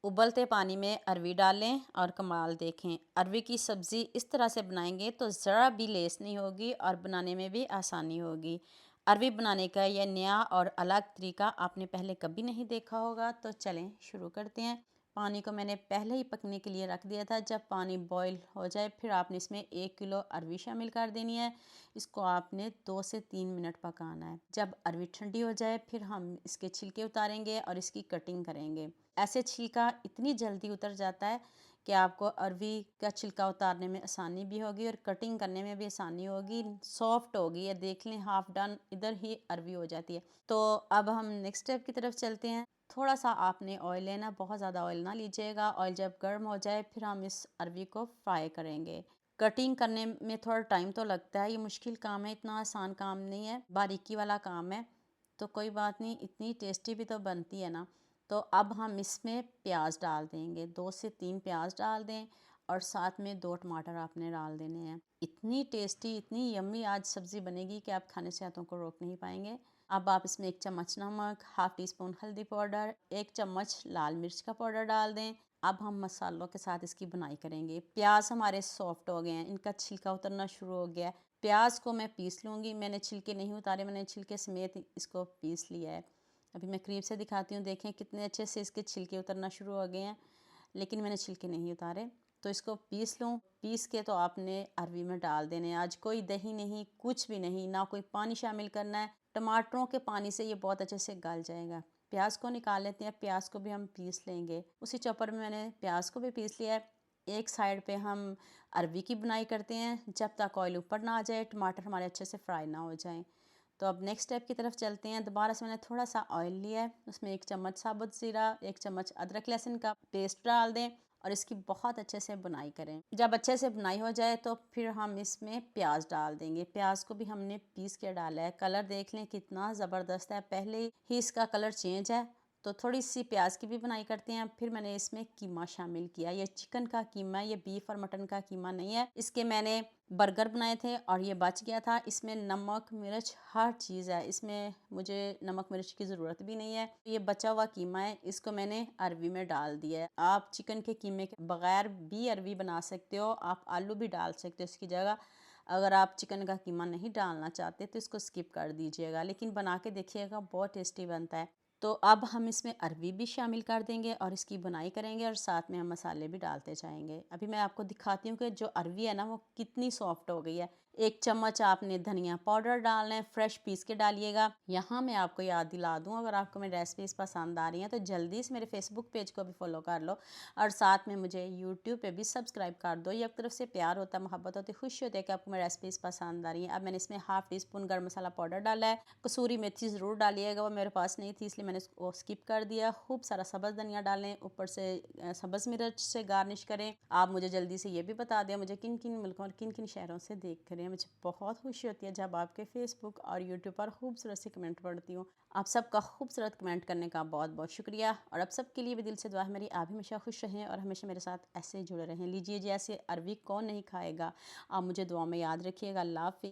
उबलते पानी में अरवी डालें और कमाल देखें। अरवी की सब्ज़ी इस तरह से बनाएंगे तो ज़रा भी लेस नहीं होगी और बनाने में भी आसानी होगी। अरवी बनाने का यह नया और अलग तरीका आपने पहले कभी नहीं देखा होगा, तो चलें शुरू करते हैं। पानी को मैंने पहले ही पकने के लिए रख दिया था। जब पानी बॉईल हो जाए फिर आपने इसमें 1 किलो अरवी शामिल कर देनी है। इसको आपने 2 से 3 मिनट पकाना है। जब अरवी ठंडी हो जाए फिर हम इसके छिलके उतारेंगे और इसकी कटिंग करेंगे। ऐसे छिलका इतनी जल्दी उतर जाता है कि आपको अरवी का छिलका उतारने में आसानी भी होगी और कटिंग करने में भी आसानी होगी, सॉफ्ट होगी। ये देख लें, हाफ डन इधर ही अरवी हो जाती है। तो अब हम नेक्स्ट स्टेप की तरफ चलते हैं। थोड़ा सा आपने ऑयल लेना, बहुत ज़्यादा ऑयल ना लीजिएगा। ऑयल जब गर्म हो जाए फिर हम इस अरवी को फ्राई करेंगे। कटिंग करने में थोड़ा टाइम तो लगता है, ये मुश्किल काम है, इतना आसान काम नहीं है, बारीकी वाला काम है। तो कोई बात नहीं, इतनी टेस्टी भी तो बनती है ना। तो अब हम इसमें प्याज डाल देंगे, 2 से 3 प्याज डाल दें और साथ में 2 टमाटर आपने डाल देने हैं। इतनी टेस्टी, इतनी यम्मी आज सब्ज़ी बनेगी कि आप खाने से हाथों को रोक नहीं पाएंगे। अब आप इसमें 1 चम्मच नमक, हाफ़ टी स्पून हल्दी पाउडर, 1 चम्मच लाल मिर्च का पाउडर डाल दें। अब हम मसालों के साथ इसकी बुनाई करेंगे। प्याज हमारे सॉफ्ट हो गए हैं, इनका छिलका उतरना शुरू हो गया है। प्याज को मैं पीस लूँगी। मैंने छिलके नहीं उतारे, मैंने छिलके समेत इसको पीस लिया है। अभी मैं करीब से दिखाती हूँ, देखें कितने अच्छे से इसके छिलके उतरना शुरू हो गए हैं, लेकिन मैंने छिलके नहीं उतारे। तो इसको पीस लूँ। पीस के तो आपने अरवी में डाल देने हैं। आज कोई दही नहीं, कुछ भी नहीं, ना कोई पानी शामिल करना है। टमाटरों के पानी से ये बहुत अच्छे से गल जाएगा। प्याज को निकाल लेते हैं, प्याज को भी हम पीस लेंगे। उसी चॉपर में मैंने प्याज को भी पीस लिया है। एक साइड पे हम अरवी की बुनाई करते हैं जब तक ऑयल ऊपर ना आ जाए, टमाटर हमारे अच्छे से फ्राई ना हो जाएं। तो अब नेक्स्ट स्टेप की तरफ चलते हैं। दोबारा से मैंने थोड़ा सा ऑयल लिया है, उसमें 1 चम्मच साबुत ज़ीरा, 1 चम्मच अदरक लहसुन का पेस्ट डाल दें और इसकी बहुत अच्छे से बुनाई करें। जब अच्छे से बुनाई हो जाए तो फिर हम इसमें प्याज डाल देंगे। प्याज को भी हमने पीस के डाला है। कलर देख लें कितना ज़बरदस्त है, पहले ही इसका कलर चेंज है। तो थोड़ी सी प्याज की भी बुनाई करते हैं। फिर मैंने इसमें कीमा शामिल किया। ये चिकन का कीमा है, ये बीफ और मटन का कीमा नहीं है। इसके मैंने बर्गर बनाए थे और ये बच गया था। इसमें नमक मिर्च हर चीज़ है, इसमें मुझे नमक मिर्च की ज़रूरत भी नहीं है। ये बचा हुआ कीमा है, इसको मैंने अरवी में डाल दिया है। आप चिकन के कीमे के बगैर भी अरवी बना सकते हो, आप आलू भी डाल सकते हो इसकी जगह। अगर आप चिकन का कीमा नहीं डालना चाहते तो इसको स्किप कर दीजिएगा, लेकिन बना के देखिएगा, बहुत टेस्टी बनता है। तो अब हम इसमें अरवी भी शामिल कर देंगे और इसकी बुनाई करेंगे और साथ में हम मसाले भी डालते जाएंगे। अभी मैं आपको दिखाती हूँ कि जो अरवी है ना वो कितनी सॉफ्ट हो गई है। 1 चम्मच आपने धनिया पाउडर डालना है, फ्रेश पीस के डालिएगा। यहाँ मैं आपको याद दिला दूँ, अगर आपको मेरी रेसिपीज़ पसंद आ रही हैं तो जल्दी से मेरे फेसबुक पेज को भी फॉलो कर लो और साथ में मुझे यूट्यूब पे भी सब्सक्राइब कर दो। ये एक तरफ से प्यार होता है, मोहब्बत होती है, खुशी होती है कि आपको मेरी रेसिपीज़ पसंद आ रही हैं। अब मैंने इसमें हाफ़ टी स्पून गर्म मसाला पाउडर डाला है। कसूरी मेथी ज़रूर डालिएगा, वो मेरे पास नहीं थी इसलिए मैंने उसको स्किप कर दिया। खूब सारा सब्ज़ धनिया डालें, ऊपर से सब्ज़ मिर्च से गार्निश करें। आप मुझे जल्दी से ये भी बता दें मुझे किन किन मुल्कों और किन किन शहरों से देख रहे हैं। मुझे बहुत खुशी होती है जब आपके फेसबुक और यूट्यूब पर खूबसूरत से कमेंट पढ़ती हूँ। आप सबका खूबसूरत कमेंट करने का बहुत बहुत शुक्रिया और आप सबके लिए भी दिल से दुआ है मेरी, आप हमेशा खुश रहें और हमेशा मेरे साथ ऐसे जुड़े रहें। लीजिए, जैसे अरवी कौन नहीं खाएगा। आप मुझे दुआ में याद रखिएगा। अल्लाह हाफ़िज़।